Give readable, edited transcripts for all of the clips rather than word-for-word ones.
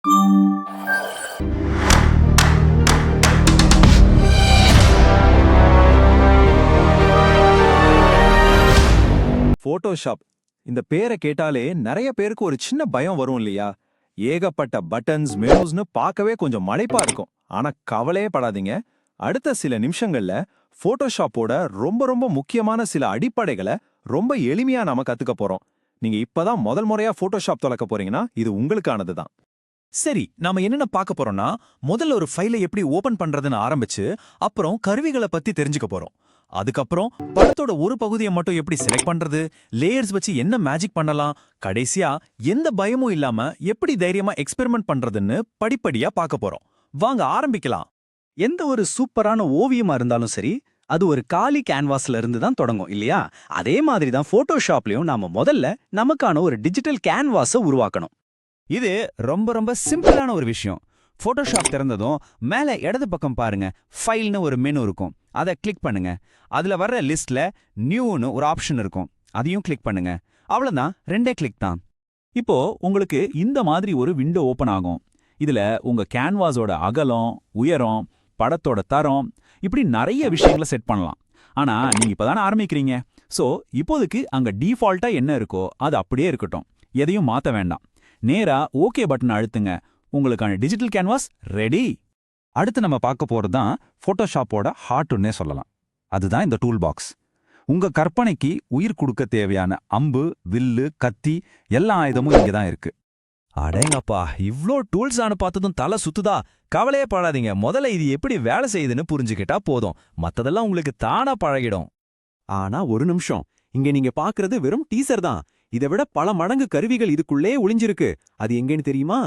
Photoshop இந்த பேரை கேட்டாலே நிறைய பேருக்கு ஒரு சின்ன பயம் வரும் இல்லையா? ஏகப்பட்ட பட்டன்ஸ் மெனுஸ்னு பார்க்கவே கொஞ்சம் மலைப்பா இருக்கும். ஆனா கவலையே படாதீங்க. அடுத்த சில நிமிஷங்கள்ல போட்டோஷாப்போட ரொம்ப ரொம்ப முக்கியமான சில அடிப்படைகளை ரொம்ப எளிமையா நாம கத்துக்க போறோம். நீங்க இப்பதான் முதல் முறையா போட்டோஷாப் துறக்க போறீங்கன்னா இது உங்களுக்கானது தான். சரி, நாம என்னென்ன பார்க்க போறோம்னா, முதல்ல ஒரு ஃபைலை எப்படி ஓபன் பண்றதுன்னு ஆரம்பிச்சு, அப்புறம் கருவிகளை பத்தி தெரிஞ்சுக்க போறோம். அதுக்கப்புறம் படத்தோட ஒரு பகுதியை மட்டும் எப்படி செலக்ட் பண்றது, லேயர்ஸ் வச்சு என்ன மேஜிக் பண்ணலாம், கடைசியா எந்த பயமும் இல்லாம எப்படி தைரியமா எக்ஸ்பெரிமெண்ட் பண்றதுன்னு படிப்படியா பார்க்க போறோம். வாங்க ஆரம்பிக்கலாம். எந்த ஒரு சூப்பரான ஓவியமா இருந்தாலும் சரி, அது ஒரு காலி கேன்வாஸ்ல இருந்து தான் தொடங்கும் இல்லையா? அதே மாதிரி தான் போட்டோஷாப்லயும் நாம முதல்ல நமக்கான ஒரு டிஜிட்டல் கேன்வாஸை உருவாக்கணும். இது ரொம்ப ரொம்ப சிம்பிளான ஒரு விஷயம். போட்டோஷாப் திறந்ததும் மேல இடது பக்கம் பாருங்க, ஃபைல்னு ஒரு மெனு இருக்கும். அதை கிளிக் பண்ணுங்க. அதுல வர்ற லிஸ்ட்ல நியூன்னு ஒரு ஆப்ஷன் இருக்கும். அதையும் கிளிக் பண்ணுங்க. அவ்வளவுதான், ரெண்டே கிளிக் தான். இப்போ உங்களுக்கு இந்த மாதிரி ஒரு விண்டோ ஓபன் ஆகும். இதுல உங்க கேன்வாஸோட அகலம், உயரம், படத்தோட தரம், இப்படி நிறைய விஷயங்களை செட் பண்ணலாம். ஆனா நீங்க இப்பதானே ஆரம்பிக்கிறீங்க. சோ இப்போதைக்கு அங்க டிஃபால்ட்டா என்ன இருக்கோ அது அப்படியே இருக்கட்டும். எதையும் மாத்த வேண்டாம். நேரா ஓகே பட்டன் அழுத்துங்க. உங்களுக்கான டிஜிட்டல் கேன்வாஸ் ரெடி. அடுத்து நம்ம பார்க்க போறது தான் போட்டோஷாப்போட ஹார்ட்னே சொல்லலாம். அதுதான் இந்த டூல் பாக்ஸ். உங்க கற்பனைக்கு உயிர் கொடுக்க தேவையான அம்பு, வில்லு, கத்தி எல்லா ஆயுதமும் இங்க தான் இருக்கு. அடேங்கப்பா, இவ்ளோ டூல்ஸானு பார்த்ததும் தலை சுத்துதா? கவலையே படாதீங்க. முதல்ல இது எப்படி வேலை செய்யுதுன்னு புரிஞ்சுக்கிட்டா போதும். மத்ததெல்லாம் உங்களுக்கு தானா பழகிடும். ஆனா ஒரு நிமிஷம், இங்க நீங்க பாக்குறது வெறும் டீசர் தான். இதை விட பல மடங்கு கருவிகள் இதுக்குள்ளே ஒளிஞ்சிருக்கு. அது எங்கன்னு தெரியுமா?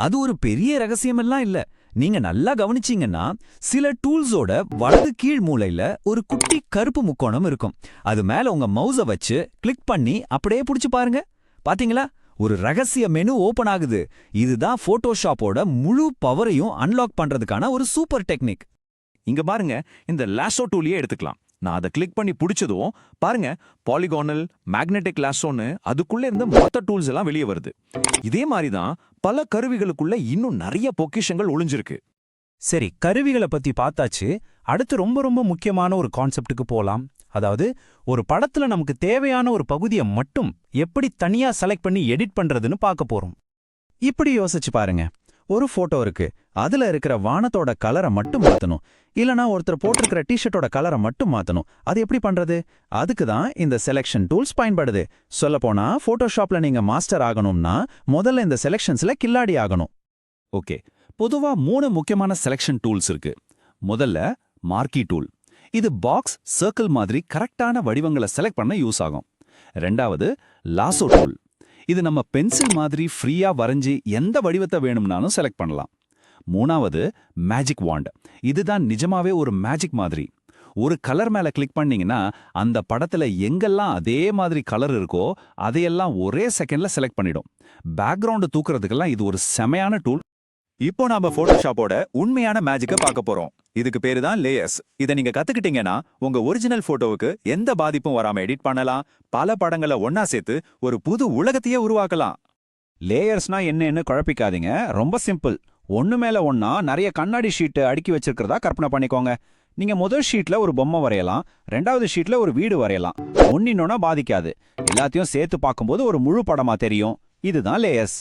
அது ஒரு பெரிய ரகசியமெல்லாம் இல்ல. நீங்க நல்லா கவனிச்சீங்கன்னா, சில டூல்ஸோட வலது கீழ் மூலையில ஒரு குட்டி கருப்பு முக்கோணம் இருக்கும். அது மேல உங்க மவுஸ வச்சு கிளிக் பண்ணி அப்படியே புடிச்சு பாருங்க. பாத்தீங்களா? ஒரு ரகசிய மெனு ஓபன் ஆகுது. இதுதான் போட்டோஷாப்போட முழு பவரையும் அன்லாக் பண்றதுக்கான ஒரு சூப்பர் டெக்னிக். இங்க பாருங்க, இந்த லாசோ டூலையே எடுத்துக்கலாம். நான் அதை கிளிக் பண்ணி பிடிச்சதும் பாருங்க, பாலிகானல், மேக்னெட்டிக் லாசோன்னு அதுக்குள்ள இருந்து மொத்த டூல்ஸ் எல்லாம் வெளியே வருது. இதே மாதிரி தான் பல கருவிகளுக்குள்ள இன்னும் நிறைய பொக்கிஷங்கள் ஒளிஞ்சிருக்கு. சரி, கருவிகளை பத்தி பார்த்தாச்சு. அடுத்து ரொம்ப ரொம்ப முக்கியமான ஒரு கான்செப்டுக்கு போலாம். அதாவது ஒரு படத்துல நமக்கு தேவையான ஒரு பகுதியை மட்டும் எப்படி தனியா செலக்ட் பண்ணி எடிட் பண்றதுன்னு பார்க்க போறோம். இப்படி யோசிச்சு பாருங்க. ஒரு போட்டோ இருக்கு. அதுல இருக்கிற வானத்தோட கலரை மட்டும் மாத்தணும். இல்லனா ஒருத்தர் போட்டிருக்கிற டிஷர்ட்டோட கலரை மட்டும் மாத்தணும். அது எப்படி பண்றது? அதுக்கு தான் இந்த செலக்ஷன் டூல்ஸ் பயன்படுது. சொல்லப்போனா போட்டோஷாப்ல நீங்க மாஸ்டர் ஆகணும்னா முதல்ல இந்த செலக்ஷன்ஸ்ல கில்லாடி ஆகணும். ஓகே, பொதுவா 3 முக்கியமான செலக்ஷன் டூல்ஸ் இருக்கு. முதல்ல மார்க்கி டூல். இது பாக்ஸ், சர்க்கிள் மாதிரி கரெக்டான வடிவங்களை செலக்ட் பண்ண யூஸ் ஆகும். ரெண்டாவது லாசோ டூல். இது நம்ம பென்சில் மாதிரி ஃப்ரீயா வரைஞ்சி எந்த வடிவத்தை வேணும்னாலும் செலக்ட் பண்ணலாம். மூணாவது மேஜிக் வாண்ட். இதுதான் நிஜமாவே ஒரு மேஜிக் மாதிரி. ஒரு கலர் மேல கிளிக் பண்ணீங்கன்னா அந்த படத்துல எங்கெல்லாம் அதே மாதிரி கலர் இருக்கோ அதையெல்லாம் ஒரே செகண்ட்ல செலக்ட் பண்ணிடும். பேக்ரவுண்ட் தூக்குறதுக்கெல்லாம் இது ஒரு செமையான டூல். இப்போ நாம போட்டோஷாப்போட உண்மையான மேஜிக்கை பார்க்க போறோம். இதுக்கு பேரு தான் லேயர்ஸ். இதை நீங்க கத்துக்கிட்டீங்கன்னா உங்க ஒரிஜினல் போட்டோவுக்கு எந்த பாதிப்பும் வராம எடிட் பண்ணலாம். பல படங்களை ஒன்னா சேர்த்து ஒரு புது உலகத்தையே உருவாக்கலாம். லேயர்ஸ்னா என்னன்னு குழப்பிக்காதீங்க. ரொம்ப சிம்பிள். ஒன்னு மேல ஒன்னா நிறைய கண்ணாடி ஷீட் அடுக்கி வச்சிருக்கிறதா கற்பனை பண்ணிக்கோங்க. நீங்க முதல் ஷீட்ல ஒரு பொம்மை வரையலாம், ரெண்டாவது ஷீட்ல ஒரு வீடு வரையலாம். ஒன்னினொன்னா பாதிக்காது. எல்லாத்தையும் சேர்த்து பார்க்கும்போது ஒரு முழு படமா தெரியும். இதுதான் லேயர்ஸ்.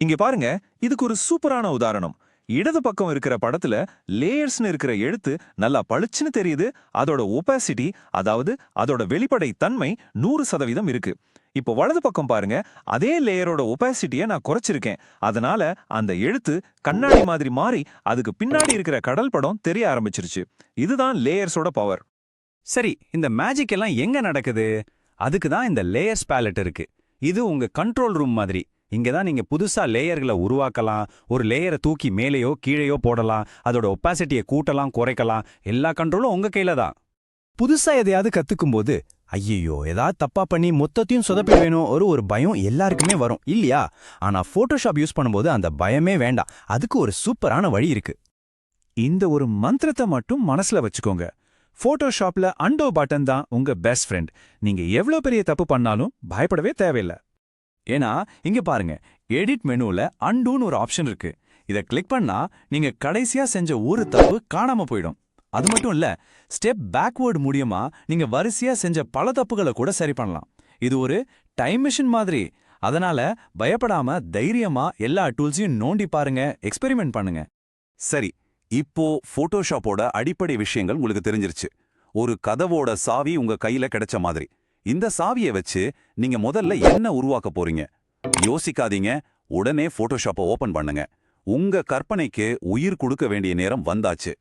இங்க பாருங்க, இதுக்கு ஒரு சூப்பரான உதாரணம். இடது பக்கம் இருக்கிற படத்துல லேயர்ஸ்னு இருக்கிற எழுத்து நல்லா பளிச்சுன்னு தெரியுது. அதோட ஒபாசிட்டி, அதாவது அதோட வெளிப்படை தன்மை 100% இருக்கு. இப்போ வலது பக்கம் பாருங்க, அதே லேயரோட ஒபாசிட்டியை நான் குறைச்சிருக்கேன். அதனால அந்த எழுத்து கண்ணாடி மாதிரி மாறி அதுக்கு பின்னாடி இருக்கிற கடல் படம் தெரிய ஆரம்பிச்சிருச்சு. இதுதான் லேயர்ஸோட பவர். சரி, இந்த மேஜிக் எல்லாம் எங்க நடக்குது? அதுக்கு தான் இந்த லேயர்ஸ் பேலட் இருக்கு. இது உங்க கண்ட்ரோல் ரூம் மாதிரி. இங்க தான் நீங்க புதுசா லேயர்களை உருவாக்கலாம். ஒரு லேயரை தூக்கி மேலேயோ கீழேயோ போடலாம். அதோட ஒப்பாசிட்டியை கூட்டலாம், குறைக்கலாம். எல்லா கண்ட்ரோலும் உங்க கையில தான். புதுசா எதையாவது கத்துக்கும் போது ஐயோ ஏதாவது தப்பா பண்ணி மொத்தத்தையும் சொதப்பிடுவேணும் ஒரு பயம் எல்லாருக்குமே வரும் இல்லையா? ஆனா போட்டோஷாப் யூஸ் பண்ணும்போது அந்த பயமே வேண்டாம். அதுக்கு ஒரு சூப்பரான வழி இருக்கு. இந்த ஒரு மந்திரத்தை மட்டும் மனசுல வச்சுக்கோங்க. போட்டோஷாப்ல அண்டோ பட்டன் தான் உங்க பெஸ்ட் ஃப்ரெண்ட். நீங்க எவ்வளவு பெரிய தப்பு பண்ணாலும் பயப்படவே தேவையில்லை. ஏன்னா இங்க பாருங்க, எடிட் மெனுல அண்டூன்னு ஒரு ஆப்ஷன் இருக்கு. இத கிளிக் பண்ணா நீங்க கடைசியா செஞ்ச ஒரு தப்பு காணாம போயிடும். அது மட்டும் இல்ல, ஸ்டெப் பேக்வர்ட் மூலியமா நீங்க வரிசையா செஞ்ச பல தப்புகளை கூட சரி பண்ணலாம். இது ஒரு டைம் மிஷின் மாதிரி. அதனால பயப்படாம தைரியமா எல்லா டூல்ஸையும் நோண்டி பாருங்க, எக்ஸ்பெரிமெண்ட் பண்ணுங்க. சரி, இப்போ போட்டோஷாப்போட அடிப்படை விஷயங்கள் உங்களுக்கு தெரிஞ்சிருச்சு. ஒரு கதவோட சாவி உங்க கையில கிடைச்ச மாதிரி. இந்த சாவியை வச்சு நீங்க முதல்ல என்ன உருவாக்க போறீங்க? யோசிக்காதீங்க, உடனே போட்டோஷாப்பை ஓபன் பண்ணுங்க. உங்க கற்பனைக்கு உயிர் கொடுக்க வேண்டிய நேரம் வந்தாச்சு.